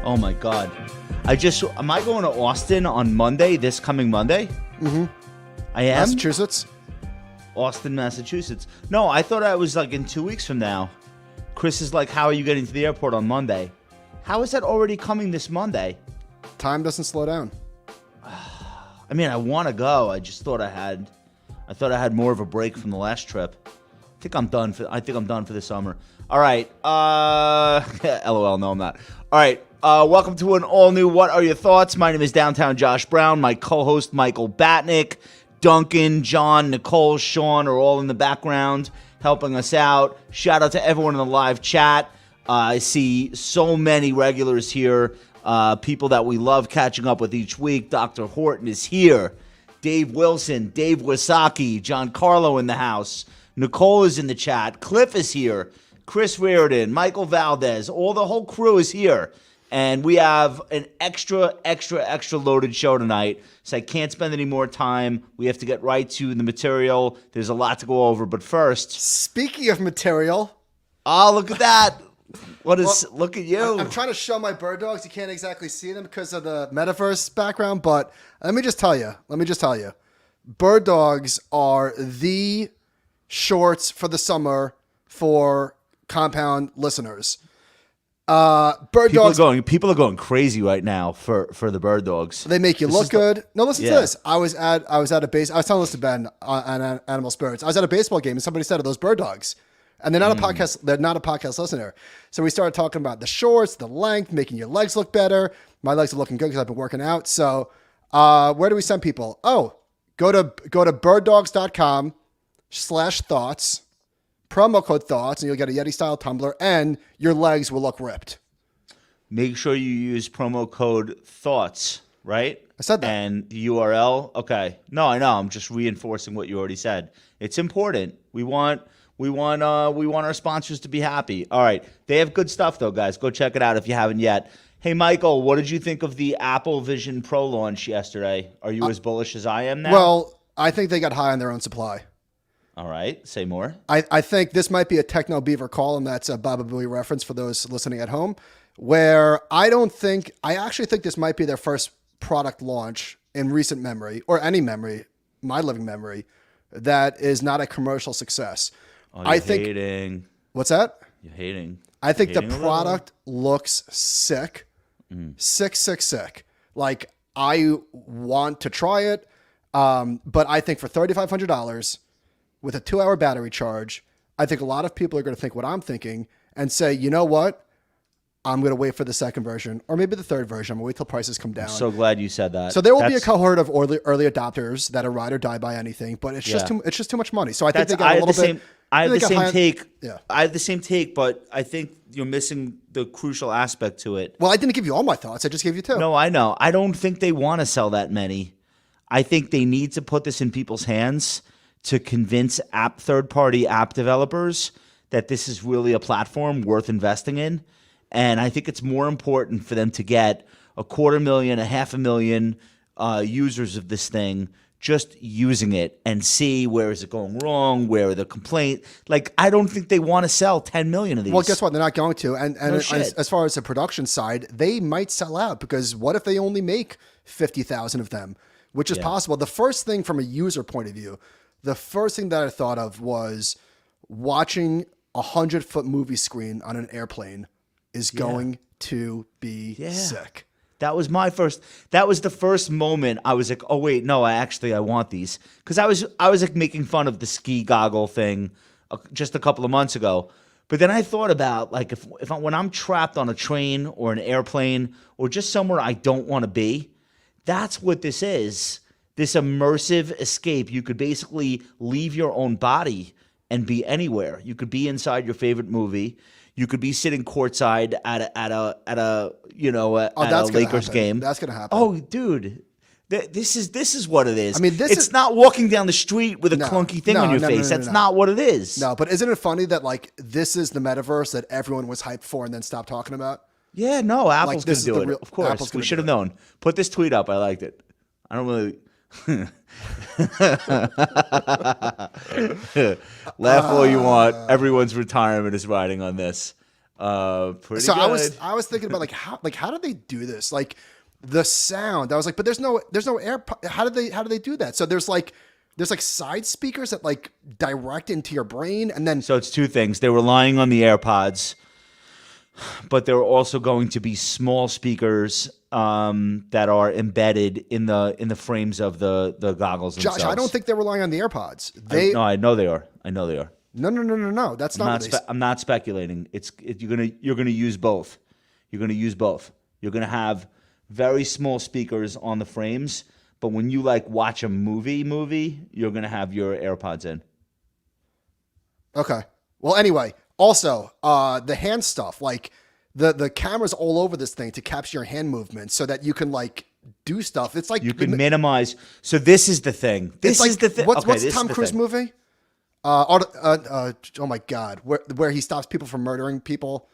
Oh my God. Am I going to Austin on Monday, this coming Monday? Mm-hmm. I am? Massachusetts? Austin, Massachusetts. No, I thought I was like in 2 weeks from now. Chris is like, how are you getting to the airport on Monday? How is that already coming this Monday? Time doesn't slow down. I mean, I want to go. I just thought I had more of a break from the last trip. I think I'm done for the summer. All right. LOL, no, I'm not. All right. Welcome to an all-new What Are Your Thoughts? My name is Downtown Josh Brown. My co-host, Michael Batnick, Duncan, John, Nicole, Sean are all in the background helping us out. Shout out to everyone in the live chat. I see so many regulars here, people that we love catching up with each week. Dr. Horton is here. Dave Wilson, Dave Wasaki, John Carlo in the house. Nicole is in the chat. Cliff is here. Chris Reardon, Michael Valdez, the whole crew is here. And we have an extra loaded show tonight. So I can't spend any more time. We have to get right to the material. There's a lot to go over. But first. Speaking of material. Oh, look at that. Look at you. I'm trying to show my bird dogs. You can't exactly see them because of the metaverse background. But let me just tell you. Bird dogs are the shorts for the summer for Compound listeners. People are going crazy right now for the bird dogs. They make you look good. No, listen to this. I was at a base. I was telling this to Ben on Animal Spirits. I was at a baseball game and somebody said, "Are those bird dogs?" And they're not a podcast. They're not a podcast listener. So we started talking about the shorts, the length, making your legs look better. My legs are looking good because I've been working out. So where do we send people? Oh, go to birddogs.com/thoughts. Promo code thoughts, and you'll get a Yeti style tumbler, and your legs will look ripped. Make sure you use promo code thoughts, right? I said that. And the URL. Okay. No, I know. I'm just reinforcing what you already said. It's important. We want our sponsors to be happy. All right. They have good stuff though, guys. Go check it out if you haven't yet. Hey, Michael, what did you think of the Apple Vision Pro launch yesterday? Are you as bullish as I am now? Well, I think they got high on their own supply. All right. Say more. I think this might be a Techno Beaver call, and that's a Baba Booey reference for those listening at home, where I actually think this might be their first product launch in recent memory, or any memory, my living memory, that is not a commercial success. Oh, you're hating. What's that? You're hating. I think the product looks sick. Sick. Like, I want to try it, but I think for $3,500, with a 2-hour battery charge, I think a lot of people are going to think what I'm thinking and say, you know what? I'm going to wait for the second version or maybe the third version. I'm going to wait till prices come down. I'm so glad you said that. So there will be a cohort of early adopters that are ride or die by anything, but it's just too much money. So I think they got a little bit. I have the same take. Yeah. I have the same take, but I think you're missing the crucial aspect to it. Well, I didn't give you all my thoughts. I just gave you two. No, I know. I don't think they want to sell that many. I think they need to put this in people's hands to convince third-party app developers that this is really a platform worth investing in. And I think it's more important for them to get 250,000, 500,000 users of this thing just using it and see where is it going wrong, where are the complaints. Like, I don't think they want to sell 10 million of these. Well, guess what? They're not going to. And No as far as the production side, they might sell out because what if they only make 50,000 of them, which is possible. The first thing from a user point of view, the first thing that I thought of was watching a 100-foot movie screen on an airplane is going to be sick. That was the first moment I was like, oh wait, no, I want these. Because I was like making fun of the ski goggle thing just a couple of months ago. But then I thought about like when I'm trapped on a train or an airplane or just somewhere I don't want to be, that's what this is. This immersive escape. You could basically leave your own body and be anywhere. You could be inside your favorite movie. You could be sitting courtside at a Lakers game. That's gonna happen. Oh, dude, this is what it is. I mean, it's not walking down the street with a clunky thing on your face. That's not what it is. No, but isn't it funny that like this is the metaverse that everyone was hyped for and then stopped talking about? Yeah, no, Apple's gonna do it. Of course, we should have known. Put this tweet up. I liked it. I don't really. Laugh all you want. Everyone's retirement is riding on this. Pretty So good. I was thinking about how do they do this? Like the sound. I was like, but there's no air. How do they do that? So there's like side speakers that like direct into your brain, and then So it's two things. They're relying on the AirPods, but there are also going to be small speakers that are embedded in the frames of the goggles Josh, themselves. I don't think they're relying on the AirPods. No, I know they are. I know they are. No. That's not what they. I'm not speculating. You're gonna use both. You're gonna use both. You're gonna have very small speakers on the frames, but when you like watch a movie, you're gonna have your AirPods in. Okay. Well, anyway, also the hand stuff, like the camera's all over this thing to capture your hand movements so that you can like do stuff. It's like You can minimize. So this is the thing. This like, is the thing. What's Okay, the this Tom is the Cruise thing. movie? Oh my God, where he stops people from murdering people.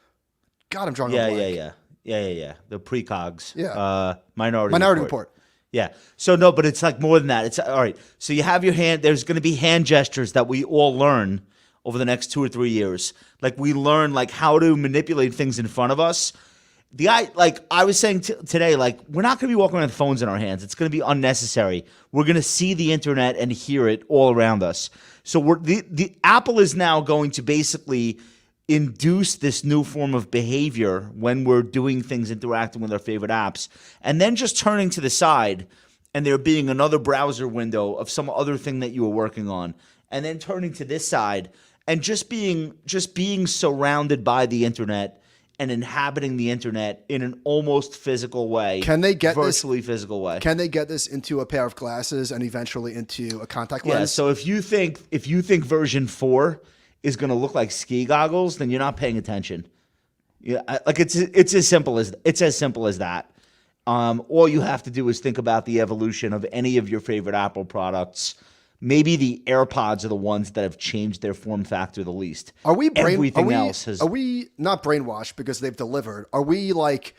God, I'm drawing a blank. Yeah. The precogs. Yeah. Minority Report. Yeah. So no, but it's like more than that. It's all right. So you have your hand. There's going to be hand gestures that we all learn over the next 2 or 3 years. Like we learn like how to manipulate things in front of us. I was saying today, like we're not going to be walking around with phones in our hands. It's going to be unnecessary. We're going to see the internet and hear it all around us. So the Apple is now going to basically induce this new form of behavior when we're doing things, interacting with our favorite apps, and then just turning to the side and there being another browser window of some other thing that you were working on, and then turning to this side and just being surrounded by the internet and inhabiting the internet in an almost physical way. Can they get virtually physical way? Can they get this into a pair of glasses and eventually into a contact Yeah. lens? So if you think version 4 is going to look like ski goggles, then you're not paying attention. Yeah, like it's as simple as that. All you have to do is think about the evolution of any of your favorite Apple products. Maybe the AirPods are the ones that have changed their form factor the least. Everything else has. Are we not brainwashed because they've delivered? Are we like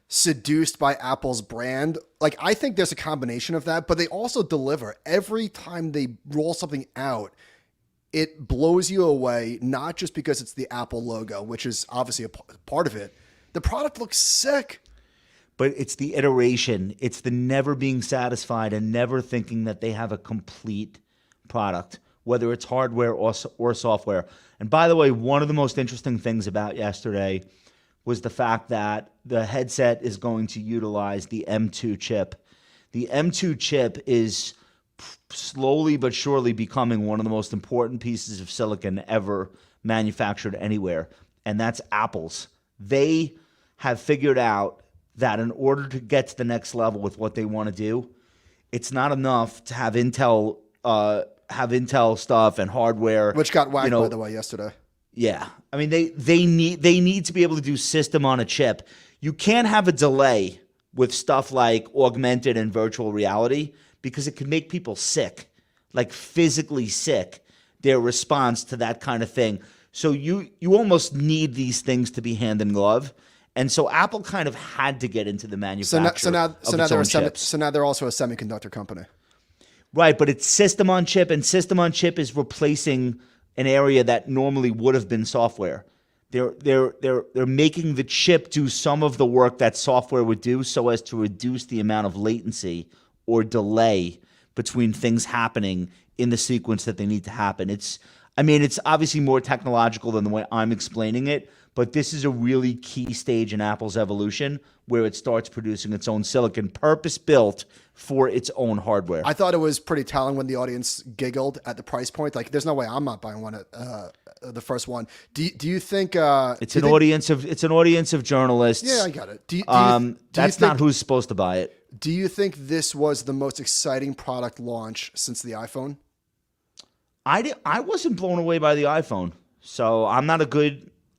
seduced by Apple's brand? Like I think there's a combination of that, but they also deliver. Every time they roll something out, it blows you away, not just because it's the Apple logo, which is obviously a part of it. The product looks sick. But it's the iteration. It's the never being satisfied and never thinking that they have a complete product, whether it's hardware or software. And by the way, one of the most interesting things about yesterday was the fact that the headset is going to utilize the M2 chip. The M2 chip is slowly but surely becoming one of the most important pieces of silicon ever manufactured anywhere, and that's Apple's. They have figured out that in order to get to the next level with what they want to do, it's not enough to have Intel stuff and hardware, Which got whacked, by the way, yesterday. Yeah. I mean, they need to be able to do system on a chip. You can't have a delay with stuff like augmented and virtual reality because it can make people sick, like physically sick, their response to that kind of thing. So you almost need these things to be hand in glove. And so Apple kind of had to get into the manufacture of its own chips. So now they're also a semiconductor company. Right, but it's system on chip, and system on chip is replacing an area that normally would have been software. They're making the chip do some of the work that software would do so as to reduce the amount of latency or delay between things happening in the sequence that they need to happen. It's obviously more technological than the way I'm explaining it, but this is a really key stage in Apple's evolution where it starts producing its own silicon, purpose-built for its own hardware. I thought it was pretty telling when the audience giggled at the price point. Like, there's no way I'm not buying one at the first one. Do you think it's an audience of journalists? Yeah, I got it. That's not who's supposed to buy it. Do you think this was the most exciting product launch since the iPhone? I wasn't blown away by the iPhone, so I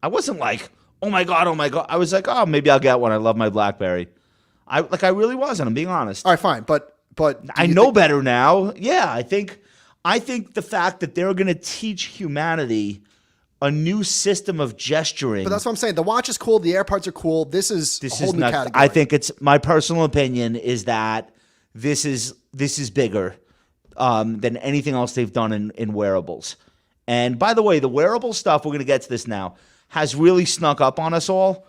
wasn't like, oh my god. I was like, oh, maybe I'll get one. I love my BlackBerry. I really wasn't. I'm being honest. All right, fine, but I know better now. Yeah, I think the fact that they're going to teach humanity a new system of gesturing. But that's what I'm saying. The watch is cool. The AirPods are cool. This is a whole new category. I think it's my personal opinion is that this is bigger than anything else they've done in wearables. And by the way, the wearable stuff, we're going to get to this now, has really snuck up on us all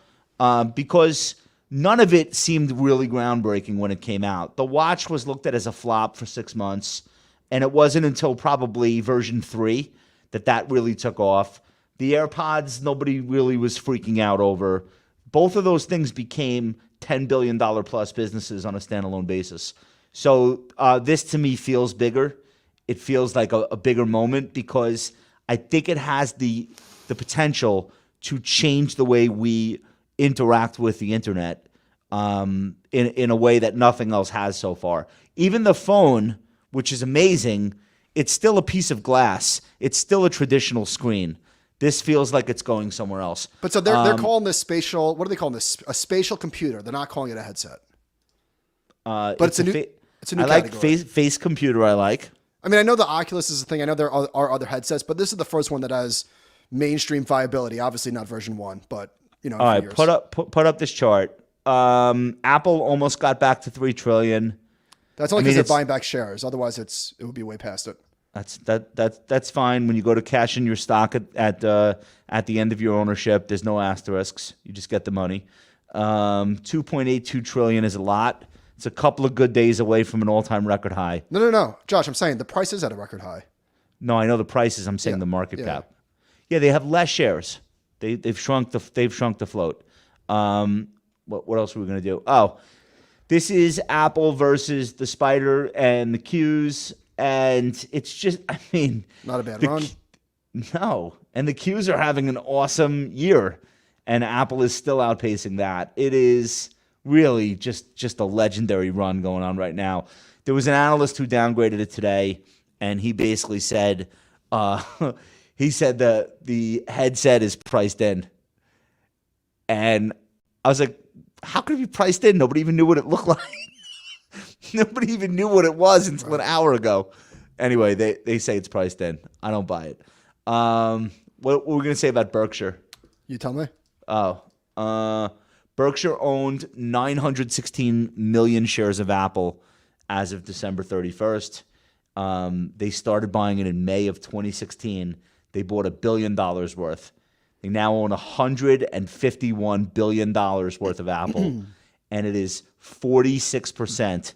because none of it seemed really groundbreaking when it came out. The watch was looked at as a flop for 6 months, and it wasn't until probably version 3 that really took off. The AirPods, nobody really was freaking out over. Both of those things became $10 billion plus businesses on a standalone basis. So this to me feels bigger. It feels like a bigger moment because I think it has the potential to change the way we interact with the internet in a way that nothing else has so far. Even the phone, which is amazing, it's still a piece of glass. It's still a traditional screen. This feels like it's going somewhere else. But so they're calling this spatial. What are they calling this? A spatial computer. They're not calling it a headset. But it's a new I category. like face computer. I like. I mean, I know the Oculus is a thing. I know there are other headsets, but this is the first one that has mainstream viability. Obviously, not version 1, but All right, years. put up this chart. Apple almost got back to $3 trillion. That's only because they're buying back shares. Otherwise, it would be way past it. That's fine. When you go to cash in your stock at the end of your ownership, there's no asterisks. You just get the money. 2.82 trillion is a lot. It's a couple of good days away from an all-time record high. No, Josh. I'm saying the price is at a record high. No, I know the prices. I'm saying the market cap. Yeah, they have less shares. They've shrunk the float. What else are we gonna do? Oh, this is Apple versus the Spider and the Qs. And it's just, I mean, not a bad run. No. And the Qs are having an awesome year. And Apple is still outpacing that. It is really just a legendary run going on right now. There was an analyst who downgraded it today, and he basically said, the headset is priced in. And I was like, how could it be priced in? Nobody even knew what it looked like. Nobody even knew what it was until an hour ago. Anyway, they say it's priced in. I don't buy it. What were we going to say about Berkshire? You tell me. Berkshire owned 916 million shares of Apple as of December 31st. They started buying it in May of 2016. They bought $1 billion worth. They now own $151 billion worth of Apple, and it is 46%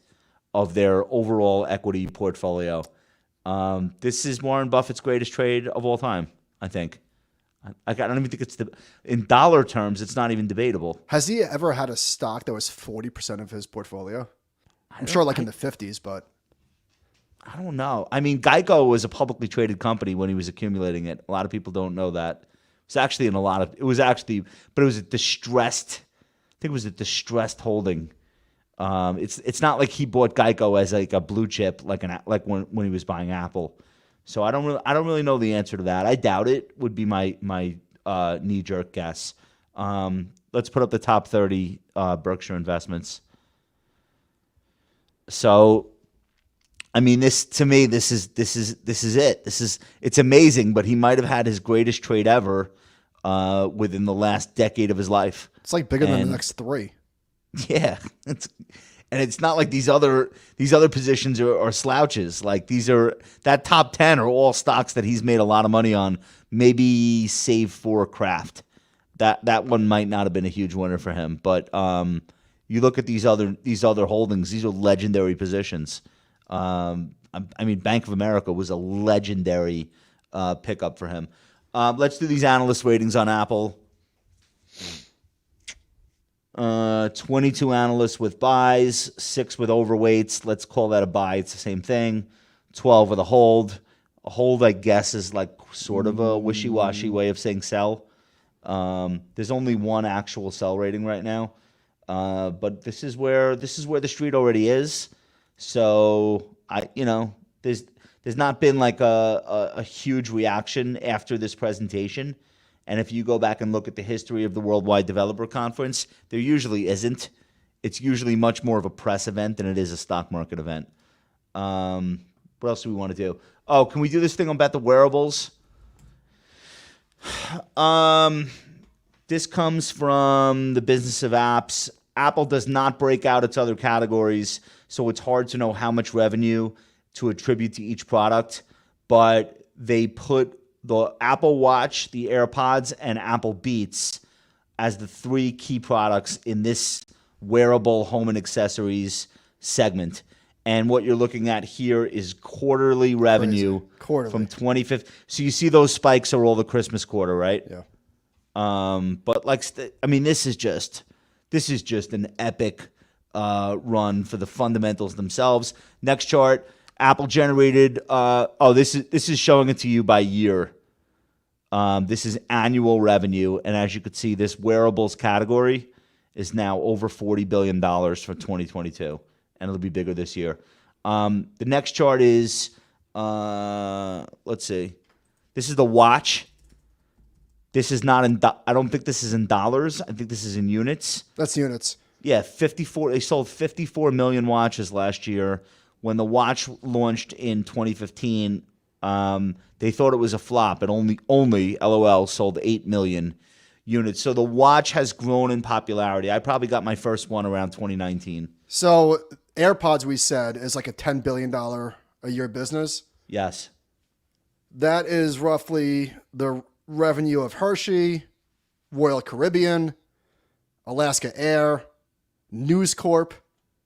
of their overall equity portfolio. This is Warren Buffett's greatest trade of all time, I think. I don't even think it's in dollar terms, it's not even debatable. Has he ever had a stock that was 40% of his portfolio? I'm sure like in the 50s, but I don't know. I mean, Geico was a publicly traded company when he was accumulating it. A lot of people don't know that. It's actually but it was a distressed, I think it was a distressed holding. It's not like he bought Geico as like a blue chip, like when he was buying Apple. So I don't really know the answer to that. I doubt it would be my knee jerk guess. Let's put up the top 30 Berkshire investments. So, I mean, this is it. It's amazing, but he might have had his greatest trade ever within the last decade of his life. It's like bigger than the next 3. Yeah, it's not like these other positions are slouches. Like that top 10 are all stocks that he's made a lot of money on. Maybe save for Kraft. That one might not have been a huge winner for him. But you look at these other holdings. These are legendary positions. I mean, Bank of America was a legendary pickup for him. Let's do these analyst ratings on Apple. 22 analysts with buys, 6 with overweights. Let's call that a buy. It's the same thing. 12 with a hold. A hold, I guess, is like sort of a wishy-washy way of saying sell. There's only one actual sell rating right now, but this is where the street already is. So there's not been like a huge reaction after this presentation. And if you go back and look at the history of the Worldwide Developer Conference, there usually isn't. It's usually much more of a press event than it is a stock market event. What else do we want to do? Oh, can we do this thing about the wearables? This comes from the business of apps. Apple does not break out its other categories, so it's hard to know how much revenue to attribute to each product, but they put the Apple Watch, the AirPods, and Apple Beats as the 3 key products in this wearable home and accessories segment. And what you're looking at here is quarterly revenue from 2015. So you see those spikes are all the Christmas quarter, right? Yeah. But this is just an epic run for the fundamentals themselves. Next chart, Apple generated. This is showing it to you by year. This is annual revenue, and as you can see, this wearables category is now over $40 billion for 2022, and it'll be bigger this year. The next chart is, let's see, this is the watch. This is not in. I don't think this is in dollars. I think this is in units. That's units. Yeah, 54. They sold 54 million watches last year. When the watch launched in 2015, they thought it was a flop. It only LOL sold 8 million units. So the watch has grown in popularity. I probably got my first one around 2019. So AirPods, we said, is like a $10 billion a year business. Yes. That is roughly the revenue of Hershey, Royal Caribbean, Alaska Air, News Corp.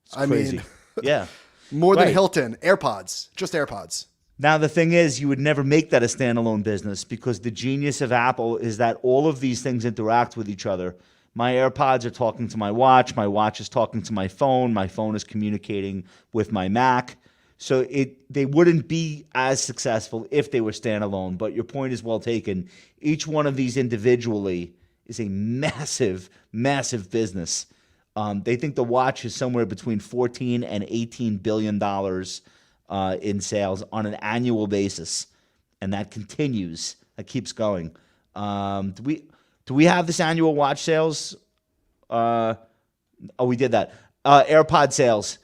It's crazy. Yeah. More than Hilton. AirPods. Just AirPods. Now, the thing is, you would never make that a standalone business because the genius of Apple is that all of these things interact with each other. My AirPods are talking to my watch is talking to my phone is communicating with my Mac. So they wouldn't be as successful if they were standalone. But your point is well taken. Each one of these individually is a massive, massive business. They think the watch is somewhere between $14 and $18 billion in sales on an annual basis, and that continues. That keeps going. Do we have this annual watch sales? We did that. AirPod sales.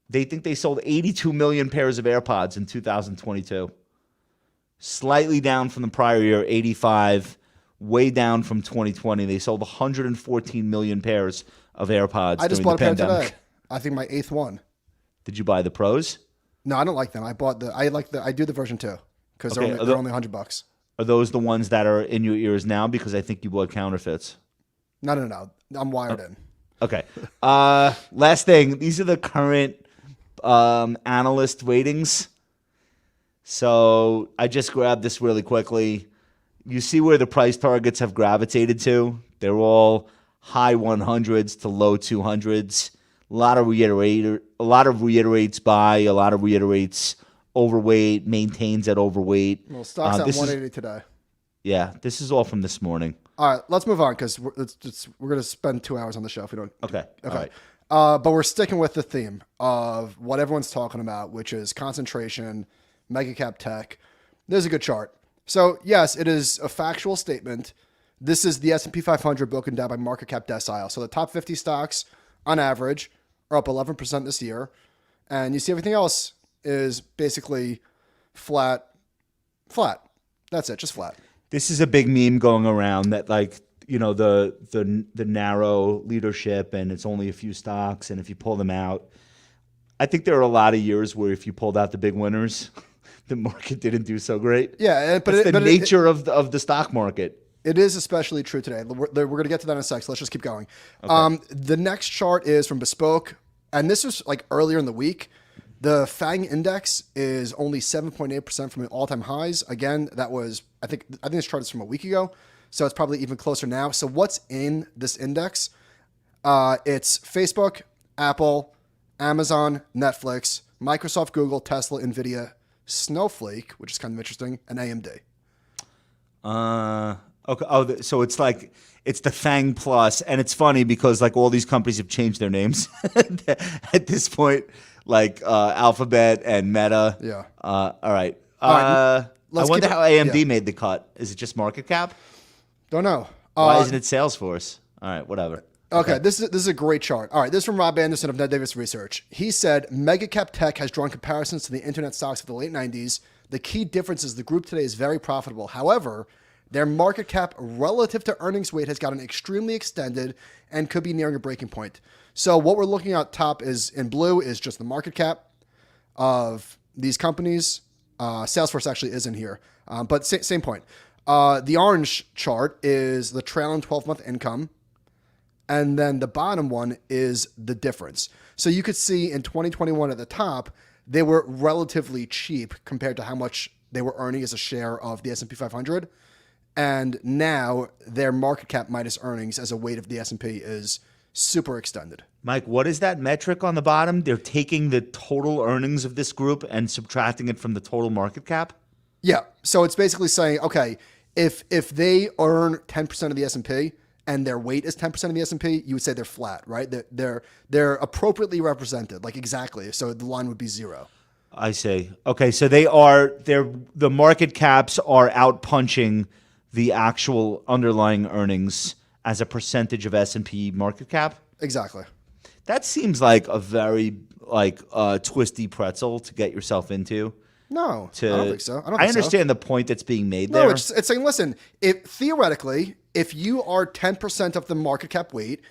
They think they sold 82 million pairs of AirPods in 2022. Slightly down from the prior year, 85. Way down from 2020. They sold 114 million pairs of AirPods. I just bought a pair today. I think my 8th one. Did you buy the Pros? No, I don't like them. I do the version 2 because they're only $100. Are those the ones that are in your ears now? Because I think you bought counterfeits. No. I'm wired in. Okay. Last thing. These are the current analyst ratings. So I just grabbed this really quickly. You see where the price targets have gravitated to? They're all high 100s to low 200s. A lot of reiterates buy, a lot of reiterates overweight, maintains at overweight. Well, stock's at 180 today. Yeah, this is all from this morning. All right, let's move on because we're going to spend 2 hours on the show if we don't. Okay. All right. But we're sticking with the theme of what everyone's talking about, which is concentration, MegaCap Tech. There's a good chart. So yes, it is a factual statement. This is the S&P 500 broken down by market cap decile. So the top 50 stocks on average are up 11% this year. And you see everything else is basically flat. That's it, just flat. This is a big meme going around that the narrow leadership and it's only a few stocks, and if you pull them out, I think there are a lot of years where if you pulled out the big winners, the market didn't do so great. Yeah, but it's the nature of the stock market. It is especially true today. We're going to get to that in a sec, so let's just keep going. Okay. The next chart is from Bespoke, and this was like earlier in the week. The FANG index is only 7.8% from the all-time highs. Again, that was I think this chart is from a week ago, so it's probably even closer now. So what's in this index? It's Facebook, Apple, Amazon, Netflix, Microsoft, Google, Tesla, Nvidia, Snowflake, which is kind of interesting, and AMD. Okay. Oh, so it's the FANG Plus, and it's funny because like all these companies have changed their names at this point, like Alphabet and Meta. Yeah. All right. I wonder how AMD made the cut. Is it just market cap? Don't know. Why isn't it Salesforce? All right, whatever. Okay, this is a great chart. All right, this is from Rob Anderson of Ned Davis Research. He said, MegaCap Tech has drawn comparisons to the internet stocks of the late 90s. The key difference is the group today is very profitable. However, their market cap relative to earnings weight has gotten extremely extended and could be nearing a breaking point. So what we're looking at top is in blue is just the market cap of these companies. Salesforce actually is in here, but same point. The orange chart is the trailing 12-month income, and then the bottom one is the difference. So you could see in 2021 at the top, they were relatively cheap compared to how much they were earning as a share of the S&P 500. And now their market cap minus earnings as a weight of the S&P is super extended. Mike, what is that metric on the bottom? They're taking the total earnings of this group and subtracting it from the total market cap? Yeah. So it's basically saying, okay, if they earn 10% of the S&P and their weight is 10% of the S&P, you would say they're flat, right? They're appropriately represented, like exactly. So the line would be 0. I see. Okay, so the market caps are outpunching the actual underlying earnings as a percentage of S&P market cap? Exactly. That seems like a very twisty pretzel to get yourself into. No, I don't think so. I understand the point that's being made there. No, it's saying, listen, theoretically, if you are 10% of the market cap weight,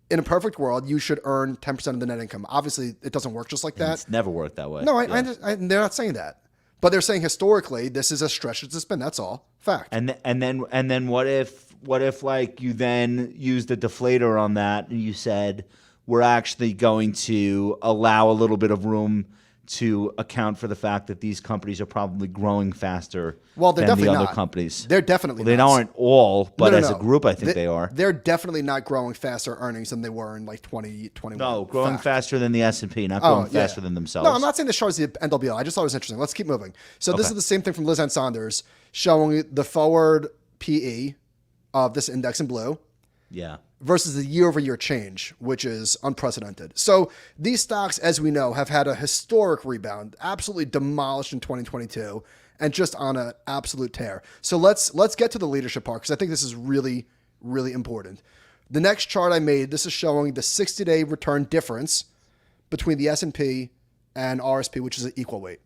in a perfect world, you should earn 10% of the net income. Obviously, it doesn't work just like that. It's never worked that way. No, they're not saying that. But they're saying historically, this is a stretch to spin. That's all. Fact. And then what if like you then used a deflator on that and you said we're actually going to allow a little bit of room to account for the fact that these companies are probably growing faster they're than definitely the other not. companies. They're definitely they not. aren't all, but No. as a group, I think they are. They're definitely not growing faster earnings than they were in like 2021. No, growing Fact. faster than the S&P, not growing faster than themselves. No, I'm not saying this shows the end all be all. I just thought it was interesting. Let's keep moving. So this is the same thing from Liz Ann Saunders, showing the forward PE of this index in blue. Yeah. Versus the year-over-year change, which is unprecedented. So these stocks, as we know, have had a historic rebound, absolutely demolished in 2022, and just on an absolute tear. So let's get to the leadership part, because I think this is really, really important. The next chart I made, this is showing the 60-day return difference between the S&P and RSP, which is an equal weight.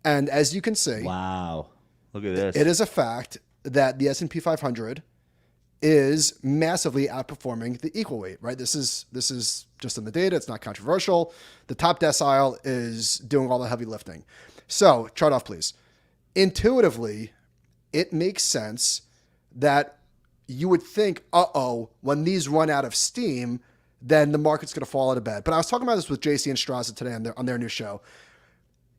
And as you can see, wow, look at this. It is a fact that the S&P 500 is massively outperforming the equal weight, right? This is just in the data. It's not controversial. The top decile is doing all the heavy lifting. So chart off, please. Intuitively, it makes sense that you would think, when these run out of steam, then the market's going to fall out of bed. But I was talking about this with JC and Straza today on their new show.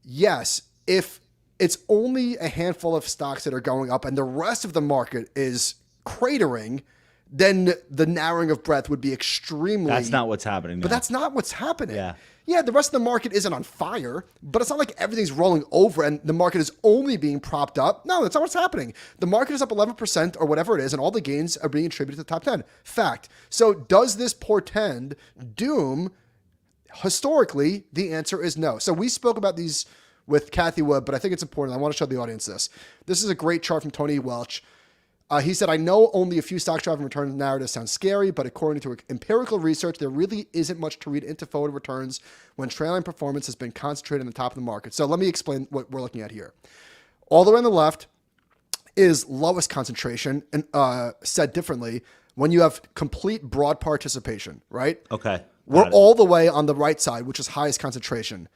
Yes, if it's only a handful of stocks that are going up and the rest of the market is cratering, then the narrowing of breadth would be extremely... That's not what's happening now. But that's not what's happening. Yeah, the rest of the market isn't on fire, but it's not like everything's rolling over and the market is only being propped up. No, that's not what's happening. The market is up 11% or whatever it is, and all the gains are being attributed to the top 10. Fact. So does this portend doom? Historically, the answer is no. So we spoke about these with Kathy Wood, but I think it's important. I want to show the audience this. This is a great chart from Tony Welch. He said, I know only a few stocks driving return narratives sound scary, but according to empirical research, there really isn't much to read into forward returns when trailing performance has been concentrated in the top of the market. So let me explain what we're looking at here. All the way on the left is lowest concentration, and said differently, when you have complete broad participation, right? Okay. We're all the way on the right side, which is highest concentration.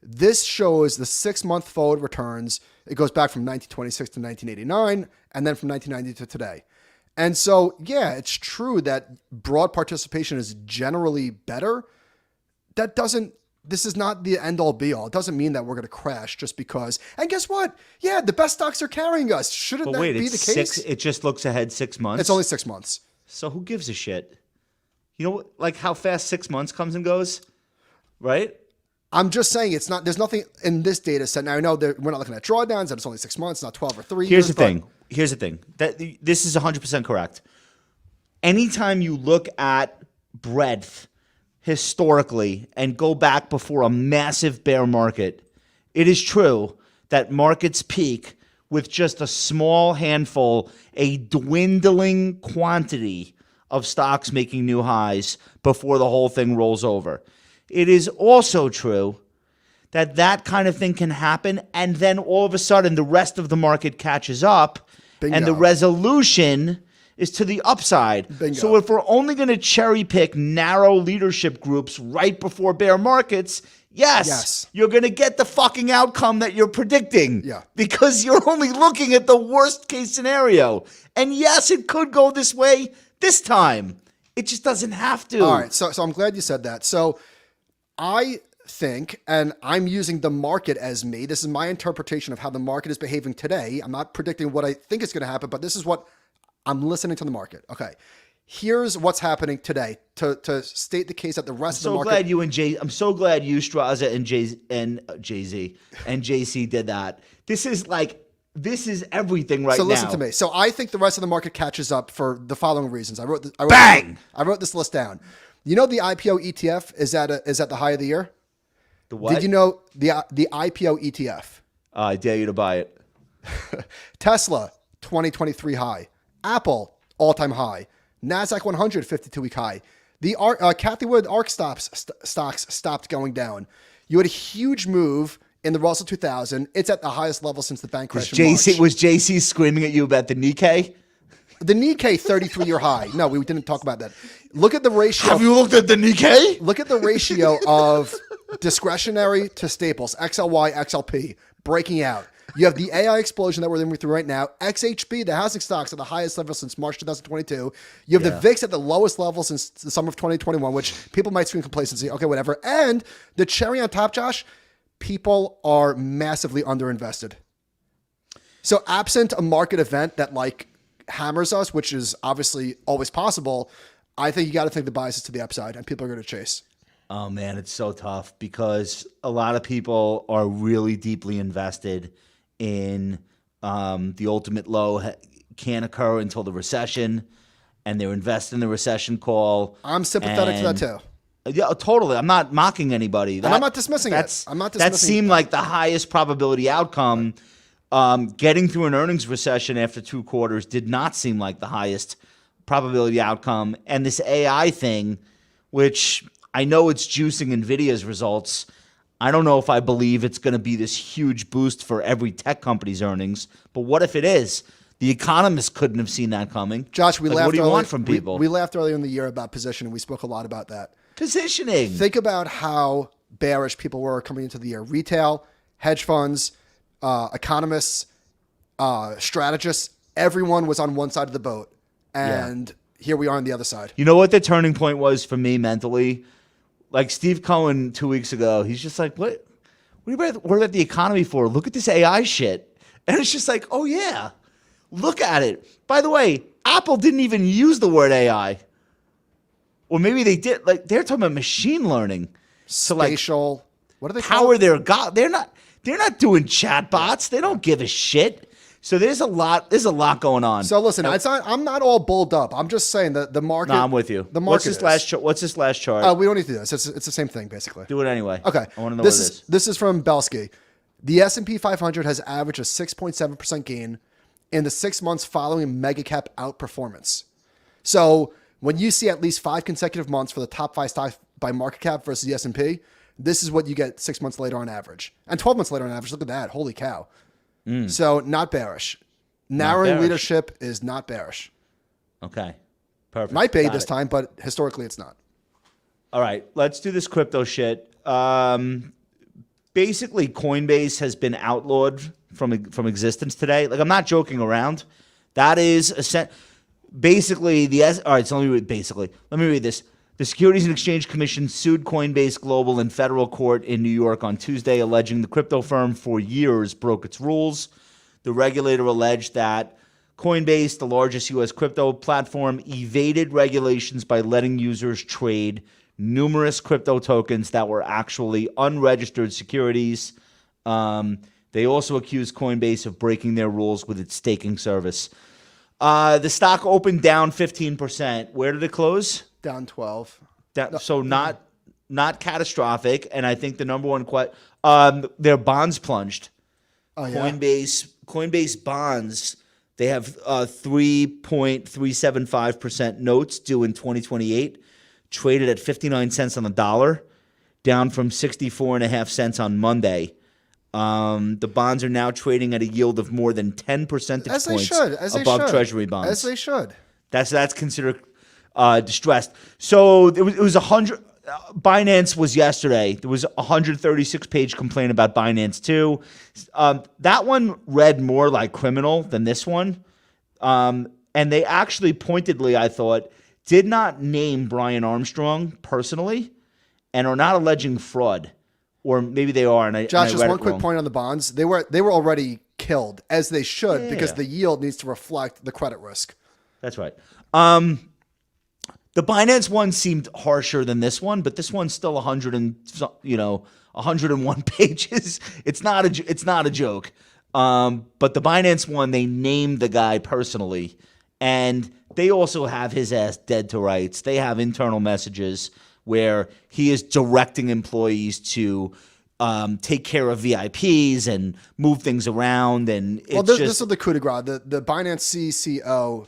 This shows the 6-month forward returns. It goes back from 1926 to 1989, and then from 1990 to today. And so, yeah, it's true that broad participation is generally better. This is not the end all be all. It doesn't mean that we're going to crash just because. And guess what? Yeah, the best stocks are carrying us. Shouldn't that be the case? It just looks ahead 6 months? It's only 6 months. So who gives a shit? You know, like how fast 6 months comes and goes, right? I'm just saying there's nothing in this data set. Now, I know we're not looking at drawdowns, and it's only 6 months, not 12 or 3 years. Here's the thing. This is 100% correct. Anytime you look at breadth historically and go back before a massive bear market, it is true that markets peak with just a small handful, a dwindling quantity of stocks making new highs before the whole thing rolls over. It is also true that kind of thing can happen, and then all of a sudden the rest of the market catches up. Bingo. And the resolution is to the upside. Bingo. So if we're only going to cherry pick narrow leadership groups right before bear markets, Yes. You're going to get the fucking outcome that you're predicting. Yeah. Because you're only looking at the worst case scenario. And yes, it could go this way this time. It just doesn't have to. All right. So I'm glad you said that. So I think, and I'm using the market as me, this is my interpretation of how the market is behaving today. I'm not predicting what I think is going to happen, but this is what I'm listening to the market. Okay. Here's what's happening today to state the case that the rest of the market. I'm so glad you, Straza, and Jay-Z and JC did that. This is everything right now. So listen to me. So I think the rest of the market catches up for the following reasons. I wrote this list down. You know the IPO ETF is at the high of the year? The what? Did you know the IPO ETF? I dare you to buy it. Tesla, 2023 high. Apple, all-time high. NASDAQ 100, 52-week high. The Cathie Wood ARK stocks stopped going down. You had a huge move in the Russell 2000. It's at the highest level since the bank crash in March. Was JC screaming at you about the Nikkei? The Nikkei 33-year high. No, we didn't talk about that. Look at the ratio. Have you looked at the Nikkei? Look at the ratio of discretionary to staples, XLY, XLP, breaking out. You have the AI explosion that we're living through right now. XHB, the housing stocks at the highest level since March 2022. You have the VIX at the lowest level since the summer of 2021, which people might scream complacency. Okay, whatever. And the cherry on top, Josh, people are massively underinvested. So absent a market event that hammers us, which is obviously always possible, I think you got to think the bias is to the upside and people are going to chase. Oh man, it's so tough because a lot of people are really deeply invested in the ultimate low can't occur until the recession, and they're invested in the recession call. I'm sympathetic to that too. Yeah, totally. I'm not mocking anybody. And I'm not dismissing it. That seemed like the highest probability outcome. Getting through an earnings recession after 2 quarters did not seem like the highest probability outcome. And this AI thing, which I know it's juicing NVIDIA's results, I don't know if I believe it's going to be this huge boost for every tech company's earnings. But what if it is? The economists couldn't have seen that coming. Josh, we laughed. What do you want from people? We laughed earlier in the year about positioning. We spoke a lot about that. Positioning. Think about how bearish people were coming into the year. Retail, hedge funds, economists, strategists, everyone was on one side of the boat. And here we are on the other side. You know what the turning point was for me mentally? Like Steve Cohen 2 weeks ago, he's just like, what are you worried about the economy for? Look at this AI shit. And it's just like, oh yeah, look at it. By the way, Apple didn't even use the word AI. Or maybe they did. Like they're talking about machine learning. Spatial. What are they power their God. They're not doing chatbots. They don't give a shit. So there's a lot going on. So listen, I'm not all bulled up. I'm just saying that the market. No, I'm with you. The market. What's this last chart? We don't need to do this. It's the same thing basically. Do it anyway. Okay. I want to know what it is. This is from Belsky. The S&P 500 has averaged a 6.7% gain in the 6 months following MegaCap outperformance. So when you see at least 5 consecutive months for the top 5 stocks by market cap versus the S&P, this is what you get 6 months later on average. And 12 months later on average. Look at that. Holy cow. So not bearish. Narrowing leadership is not bearish. Okay. Perfect. Might be this time, but historically it's not. All right. Let's do this crypto shit. Basically, Coinbase has been outlawed from existence today. Like, I'm not joking around. That is basically all right, so let me read this. The Securities and Exchange Commission sued Coinbase Global in federal court in New York on Tuesday, alleging the crypto firm for years broke its rules. The regulator alleged that Coinbase, the largest U.S. crypto platform, evaded regulations by letting users trade numerous crypto tokens that were actually unregistered securities. They also accused Coinbase of breaking their rules with its staking service. The stock opened down 15%. Where did it close? Down 12. So not catastrophic. And I think the number one their bonds plunged. Oh, yeah. Coinbase bonds, they have 3.375% notes due in 2028, traded at 59 cents on the dollar, down from 64.5 cents on Monday. The bonds are now trading at a yield of more than 10 percentage points above Treasury bonds. As they should. That's considered distressed. So it was 100. Binance was yesterday. There was a 136-page complaint about Binance too. That one read more like criminal than this one. And they actually pointedly, I thought, did not name Brian Armstrong personally and are not alleging fraud. Or maybe they are. And Josh, and just one quick point on the bonds. They were already killed, as they should, because the yield needs to reflect the credit risk. That's right. The Binance one seemed harsher than this one, but this one's still 101 pages. It's not a joke. But the Binance one, they named the guy personally, and they also have his ass dead to rights. They have internal messages where he is directing employees to take care of VIPs and move things around. And it's this is the coup de grace. The Binance CCO,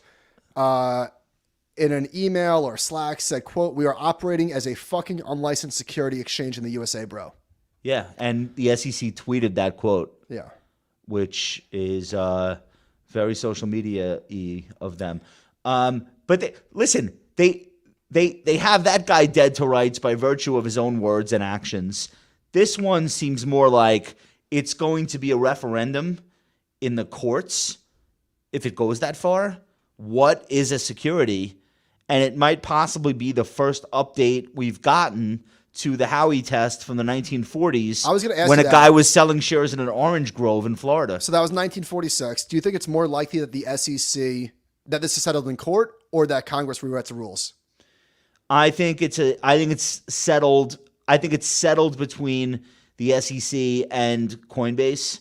in an email or Slack, said, quote, "We are operating as a fucking unlicensed security exchange in the USA, bro." Yeah, and the SEC tweeted that quote. Yeah. Which is very social media-y of them. But they have that guy dead to rights by virtue of his own words and actions. This one seems more like it's going to be a referendum in the courts, if it goes that far. What is a security? And it might possibly be the first update we've gotten to the Howey test from the 1940s. I was going to ask when you a guy was selling shares in an orange grove in Florida. So that was 1946. Do you think it's more likely that the SEC, that this is settled in court, or that Congress rewrites the rules? I think it's settled. I think it's settled between the SEC and Coinbase,